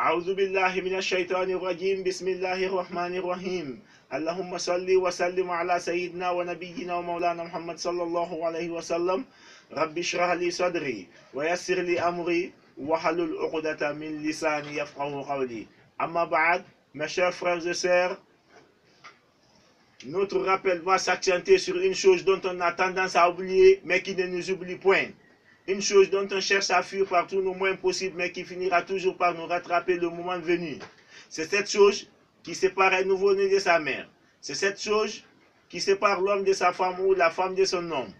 أعوذ بالله من الشيطان الرجيم بسم الله الرحمن الرحيم اللهم صل وسلم على سيدنا ونبينا ومولانا محمد صلى الله عليه وسلم رب اشرح لي صدري ويسر لي أمري واحلل عقدة من لساني يفقهوا قولي أما بعد mes chers frères et sœurs, notre rappel va s'accentuer sur une chose dont on a tendance à oublier mais qui ne nous oublie point. Une chose dont on cherche à fuir par tous nos moyens possibles, mais qui finira toujours par nous rattraper le moment venu. C'est cette chose qui sépare un nouveau-né de sa mère. C'est cette chose qui sépare l'homme de sa femme ou la femme de son homme.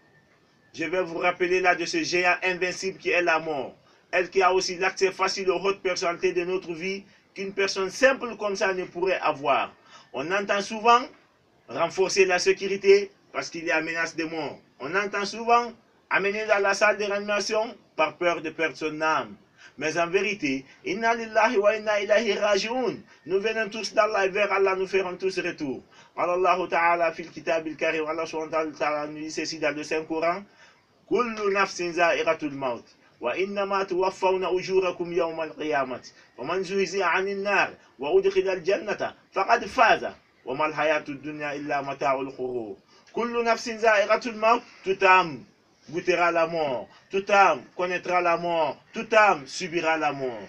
Je vais vous rappeler là de ce géant invincible qui est la mort. Elle qui a aussi l'accès facile aux hautes personnalités de notre vie qu'une personne simple comme ça ne pourrait avoir. On entend souvent renforcer la sécurité parce qu'il y a menace de mort. On entend souvent amené dans la salle de réanimation par peur de perdre son âme. Mais en vérité, inna lillahi wa inna ilahi raji'un. Nous venons tous d'Allah et vers Allah nous ferons tous retour. Allah ta'ala fil kitab al-karim, Allah subhanahu wa ta'ala nous dit ceci dans le Saint-Coran. Kullu nafsin za'iratul maut. Wa innama tuwaffawna ujurakum yawma al-qiyamati. Wa man zuhziha 'anil nar wa udkhila al-jannata faqad faza. Wa mal hayatud dunya illa mata'ul ghurur. Kullu nafsin za'iratul maut. Toute âme goûtera la mort, toute âme connaîtra la mort, toute âme subira la mort.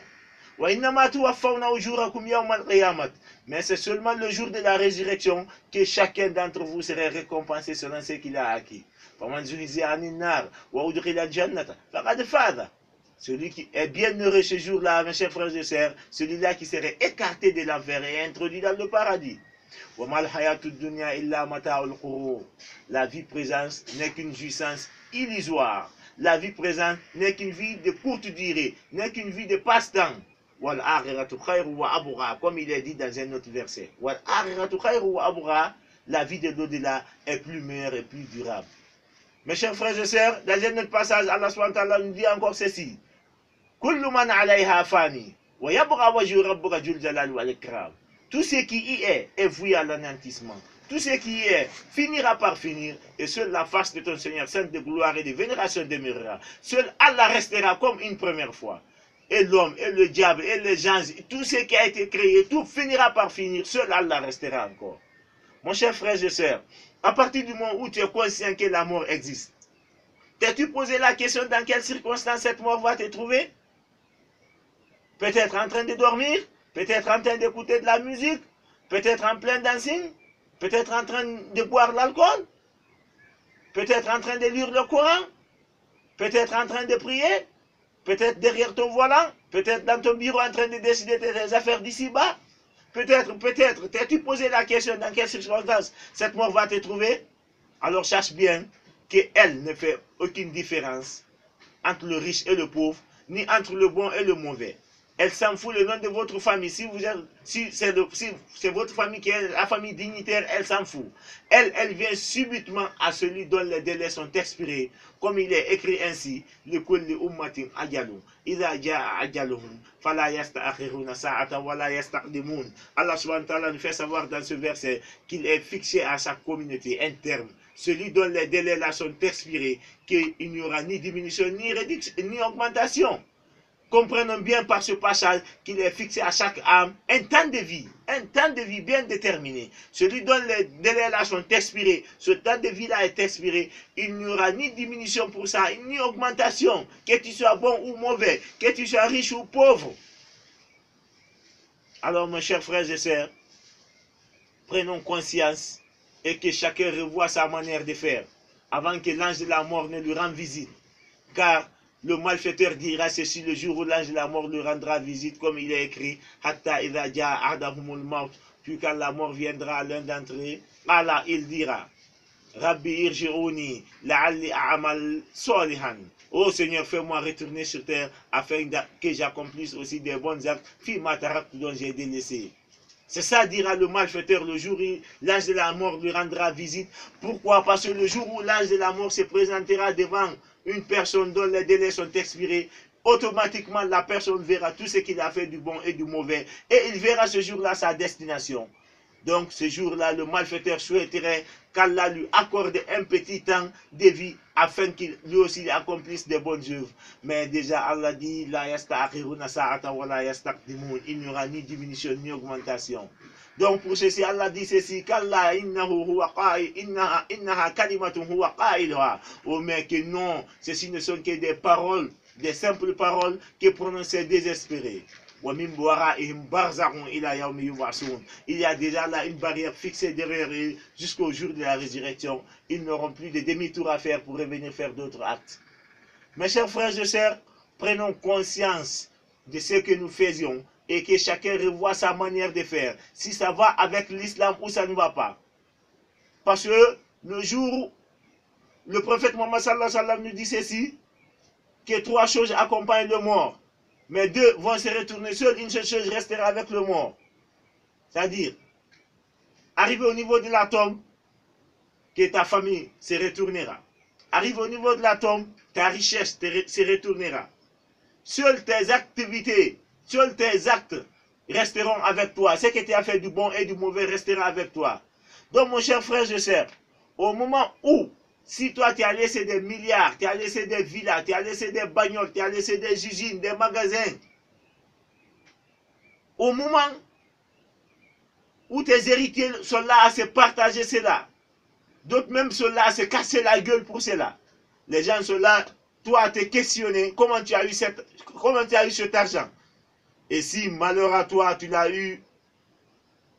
Mais c'est seulement le jour de la résurrection que chacun d'entre vous serait récompensé selon ce qu'il a acquis. Celui qui est bien heureux ce jour-là, mes chers frères et sœurs, celui-là qui serait écarté de l'enfer et introduit dans le paradis. La vie présente n'est qu'une jouissance illusoire. La vie présente n'est qu'une vie de courte durée, n'est qu'une vie de passe-temps. Comme il est dit dans un autre verset. La vie de l'au-delà est plus meilleure et plus durable. Mes chers frères et sœurs, dans un autre passage, Allah subhanahu wa ta'ala nous dit encore ceci. Tout ce qui y est voué à l'anéantissement. Tout ce qui y est finira par finir, et seule la face de ton Seigneur, sainte de gloire et de vénération demeurera. Seul Allah restera comme une première fois. Et l'homme, et le diable, et les gens, tout ce qui a été créé, tout finira par finir. Seul Allah restera encore. Mon cher frère et sœur, à partir du moment où tu es conscient que la mort existe, t'es-tu posé la question dans quelles circonstances cette mort va te trouver? Peut-être en train de dormir, peut-être en train d'écouter de la musique, peut-être en plein dancing, peut-être en train de boire l'alcool, peut-être en train de lire le Coran, peut-être en train de prier, peut-être derrière ton volant, peut-être dans ton bureau en train de décider de tes affaires d'ici-bas. Peut-être, t'es-tu posé la question dans quelles circonstances cette mort va te trouver? Alors sache bien qu'elle ne fait aucune différence entre le riche et le pauvre, ni entre le bon et le mauvais. Elle s'en fout le nom de votre famille. Si c'est votre famille qui est la famille dignitaire, elle s'en fout. Elle vient subitement à celui dont les délais sont expirés. Comme il est écrit ainsi, le kulli ummatin ajalun. Idha jaa ajaluhum, fala yasta'khiruna sa'atan wa la yastaqdimun. Allah subhanahu wa ta'ala nous fait savoir dans ce verset qu'il est fixé à chaque communauté un terme. Celui dont les délais là sont expirés, qu'il n'y aura ni diminution, ni réduction, ni augmentation. Comprenons bien par ce passage qu'il est fixé à chaque âme un temps de vie bien déterminé. Celui dont les délais là sont expirés, ce temps de vie là est expiré, il n'y aura ni diminution pour ça, ni augmentation, que tu sois bon ou mauvais, que tu sois riche ou pauvre. Alors mes chers frères et sœurs, prenons conscience et que chacun revoie sa manière de faire avant que l'ange de la mort ne lui rende visite. Car le malfaiteur dira ceci le jour où l'ange de la mort lui rendra visite, comme il est écrit, Hatta idha jaa ahadahumul maut, puis quand la mort viendra à l'un d'entre eux, Allah il dira, Rabbi irji'uni la'alli a'mal solihan. Oh Seigneur, fais-moi retourner sur terre afin que j'accomplisse aussi des bonnes actes, fima taraktu dont j'ai délaissé. C'est ça, dira le malfaiteur, le jour où l'ange de la mort lui rendra visite. Pourquoi? Parce que le jour où l'ange de la mort se présentera devant une personne dont les délais sont expirés, automatiquement la personne verra tout ce qu'il a fait du bon et du mauvais, et il verra ce jour-là sa destination. Donc ce jour-là, le malfaiteur souhaiterait qu'Allah lui accorde un petit temps de vie afin qu'il lui aussi accomplisse des bonnes œuvres. Mais déjà Allah dit, la yasta'khiruna sa'ata wa la yastaqdimun. Il n'y aura ni diminution ni augmentation. Donc pour ceci, Allah dit ceci, qu'Allah innaha kalimatun huwa qailuha. Oh mais que non, ceci ne sont que des paroles, des simples paroles que prononcent désespérés. Il y a déjà là une barrière fixée derrière eux jusqu'au jour de la résurrection. Ils n'auront plus de demi-tour à faire pour revenir faire d'autres actes. Mes chers frères et sœurs, prenons conscience de ce que nous faisions et que chacun revoie sa manière de faire. Si ça va avec l'islam ou ça ne va pas. Parce que le jour où le prophète Mohammed sallallahu alayhi wa sallam nous dit ceci, que 3 choses accompagnent le mort. Mais 2 vont se retourner seuls, une seule chose restera avec le mort. C'est-à-dire, arriver au niveau de la tombe, que ta famille se retournera. Arrive au niveau de la tombe, ta richesse se retournera. Seules tes activités, seuls tes actes resteront avec toi. Ce que tu as fait du bon et du mauvais restera avec toi. Donc mon cher frère, je sais, au moment où, si toi tu as laissé des milliards, tu as laissé des villas, tu as laissé des bagnoles, tu as laissé des usines, des magasins, au moment où tes héritiers sont là à se partager cela, d'autres même sont là à se casser la gueule pour cela. Les gens sont là, toi à te questionner comment tu as eu cet argent. Et si malheur à toi, tu l'as eu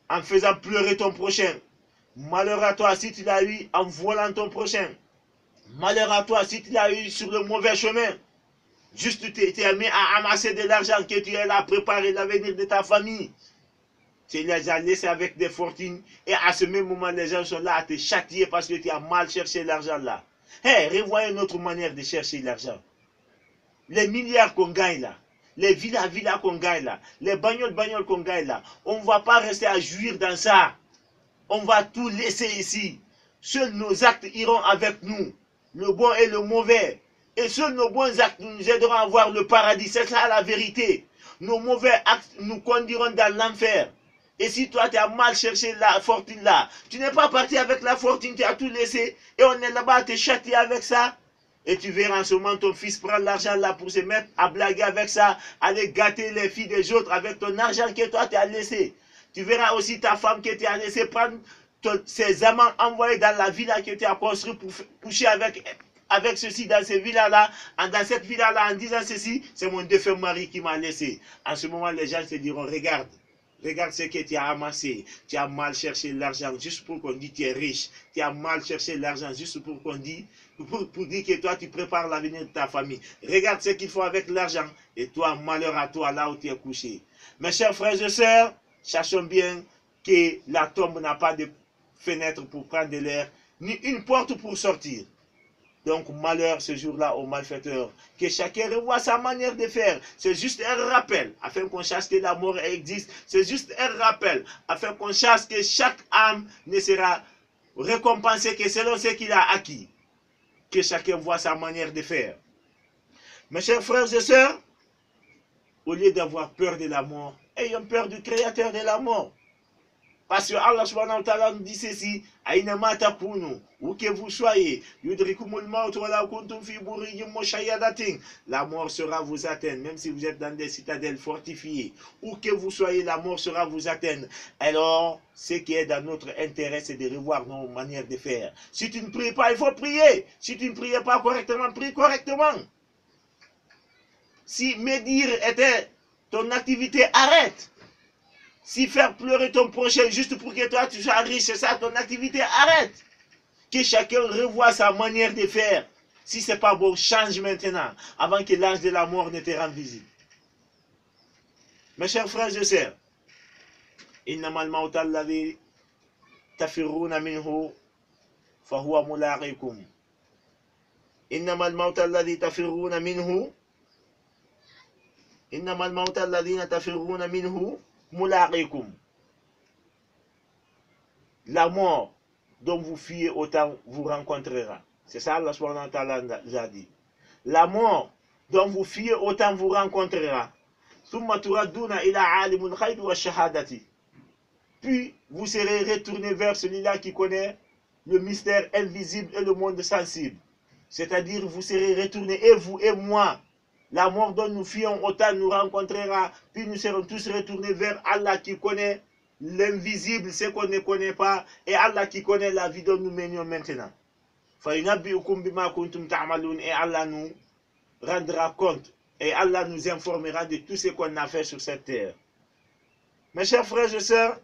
en faisant pleurer ton prochain. Malheur à toi si tu l'as eu en volant ton prochain. Malheur à toi si tu l'as eu sur le mauvais chemin. Juste tu t'es mis à amasser de l'argent que tu es là à préparer l'avenir de ta famille. Tu les as laissés avec des fortunes et à ce même moment les gens sont là à te châtier parce que tu as mal cherché l'argent là. Hey, revoyez notre manière de chercher l'argent. Les milliards qu'on gagne là, les villas qu'on gagne là, les bagnoles qu'on gagne là, on ne va pas rester à jouir dans ça. On va tout laisser ici. Seuls nos actes iront avec nous, le bon et le mauvais. Et seuls nos bons actes nous aideront à voir le paradis. C'est ça la vérité. Nos mauvais actes nous conduiront dans l'enfer. Et si toi tu as mal cherché la fortune là, tu n'es pas parti avec la fortune, tu as tout laissé. Et on est là-bas à te châtier avec ça. Et tu verras en ce moment ton fils prendre l'argent là pour se mettre à blaguer avec ça, aller gâter les filles des autres avec ton argent que toi tu as laissé. Tu verras aussi ta femme que tu as laissé prendre ses amants envoyés dans la villa que tu as construite pour coucher avec ceci dans ces villas-là, dans cette villa-là, en disant ceci, c'est mon défunt mari qui m'a laissé. En ce moment, les gens se diront, regarde ce que tu as amassé. Tu as mal cherché l'argent juste pour qu'on dise que tu es riche. Tu as mal cherché l'argent juste pour qu'on dise, pour dire que toi, tu prépares l'avenir de ta famille. Regarde ce qu'il faut avec l'argent. Et toi, malheur à toi, là où tu es couché. Mes chers frères et sœurs, sachons bien que la tombe n'a pas de fenêtre pour prendre de l'air, ni une porte pour sortir. Donc malheur ce jour-là aux malfaiteurs. Que chacun revoie sa manière de faire. C'est juste un rappel afin qu'on sache que la mort existe. C'est juste un rappel afin qu'on sache que chaque âme ne sera récompensée que selon ce qu'il a acquis. Que chacun voit sa manière de faire. Mes chers frères et sœurs, au lieu d'avoir peur de la mort, ayons peur du créateur de la mort. Parce que Allah subhanahu wa ta'ala nous dit ceci, Aïnama takunu, où que vous soyez, yudrikumul maut wa la kuntum fi buriyyin mushayyadatin, la mort sera vous atteindre, même si vous êtes dans des citadelles fortifiées, où que vous soyez, la mort sera vous atteindre. Alors, ce qui est dans notre intérêt, c'est de revoir nos manières de faire. Si tu ne pries pas, il faut prier. Si tu ne pries pas correctement, prie correctement. Si médire était ton activité, arrête. Si faire pleurer ton prochain juste pour que toi tu sois riche, c'est ça ton activité, arrête. Que chacun revoie sa manière de faire. Si ce n'est pas bon, change maintenant, avant que l'ange de la mort ne te rende visite. Mes chers frères et sœurs, innamal mawta alladhi tafirruna minhu fahuwa mulaqikum. Innamal mawta alladhi tafirruna minhu. Innamal mawta alladhina tafirruna minhu. La mort dont vous fuyez autant vous rencontrera. C'est ça Allah subhanahu wa ta'ala a dit. La mort dont vous fuyez autant vous rencontrera. puis vous serez retournés vers celui-là qui connaît le mystère invisible et le monde sensible. C'est-à-dire, vous serez retournés, et vous et moi. La mort dont nous fuyons autant nous rencontrera, puis nous serons tous retournés vers Allah qui connaît l'invisible, ce qu'on ne connaît pas, et Allah qui connaît la vie dont nous menions maintenant. Et Allah nous rendra compte, et Allah nous informera de tout ce qu'on a fait sur cette terre. Mes chers frères et sœurs,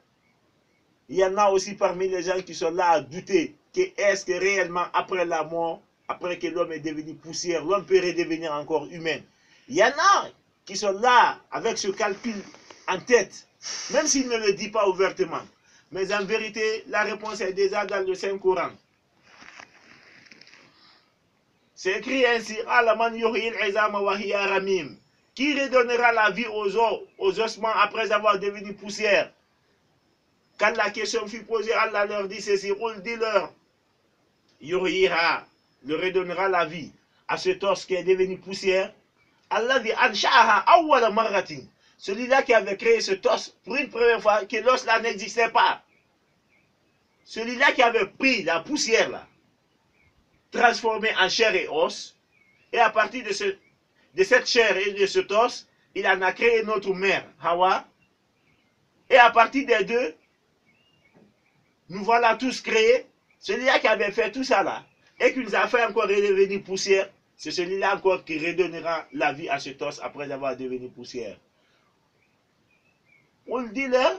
il y en a aussi parmi les gens qui sont là à douter que est-ce que réellement après la mort, après que l'homme est devenu poussière, l'homme peut redevenir encore humain. Il y en a qui sont là avec ce calcul en tête, même s'il ne le dit pas ouvertement. Mais en vérité, la réponse est déjà dans le Saint-Coran. C'est écrit ainsi, qui redonnera la vie aux os, aux ossements après avoir devenu poussière. Quand la question fut posée, Allah leur dit ceci, dis-leur, Yuriha, le redonnera la vie à ce torse qui est devenu poussière. Allah dit, celui-là qui avait créé ce torse pour une première fois, que l'os là n'existait pas. Celui-là qui avait pris la poussière là, transformée en chair et os, et à partir de cette chair et de ce torse, il en a créé notre mère, Hawa. Et à partir des deux, nous voilà tous créés. Celui-là qui avait fait tout ça là, et qui nous a fait encore redevenir poussière, c'est celui-là encore qui redonnera la vie à ce torse après avoir devenu poussière. On dit là,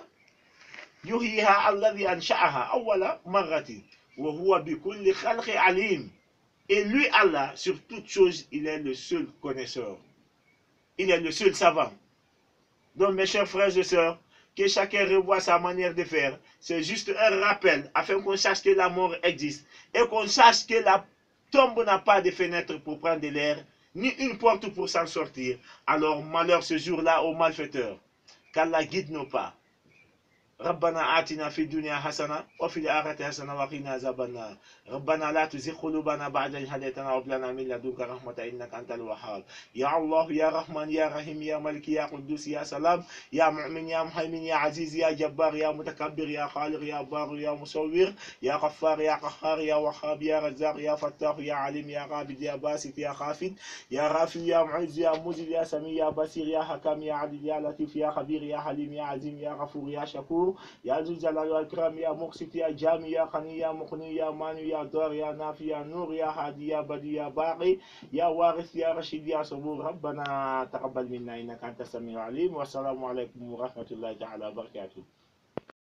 yuhiha alladhi ansha'aha awwala marrati wa huwa bi kulli khalqi alim. Et lui, Allah, sur toute chose, il est le seul connaisseur. Il est le seul savant. Donc, mes chers frères et sœurs, que chacun revoie sa manière de faire. C'est juste un rappel afin qu'on sache que la mort existe et qu'on sache que la tombe n'a pas de fenêtre pour prendre de l'air, ni une porte pour s'en sortir. Alors, malheur ce jour-là aux malfaiteurs, qu'Allah guide nos pas. ربنا آتنا في الدنيا حسنة وفي الآخرة حسنة وقنا عذاب النار ربنا لا تزغ قلوبنا بعد إذ هديتنا وهب لنا من لدنك رحمة إنك أنت الوهاب يا الله يا رحمن يا رحيم يا ملك يا قدوس يا سلام يا مؤمن يا مهيمن يا عزيز يا جبار يا متكبر يا خالق يا بار يا مصور يا غفار يا قهار يا وهاب يا رزاق يا فتاح يا عليم يا قابض يا باسط يا خافض يا رافع يا معز يا مذل يا سميع يا بصير يا حكم يا عدل يا لطيف يا خبير يا حليم يا عظيم يا غفور يا شكور يا ذو الجلال والإكرام يا مقسط يا جامي يا غني يا مغني يا مانع يا ضار يا نافع يا نور يا هادي يا بديع يا باقي يا وارث يا رشيد يا صبور ربنا تقبل منا إنك أنت السميع العليم والسلام عليكم ورحمة الله تعالى وبركاته.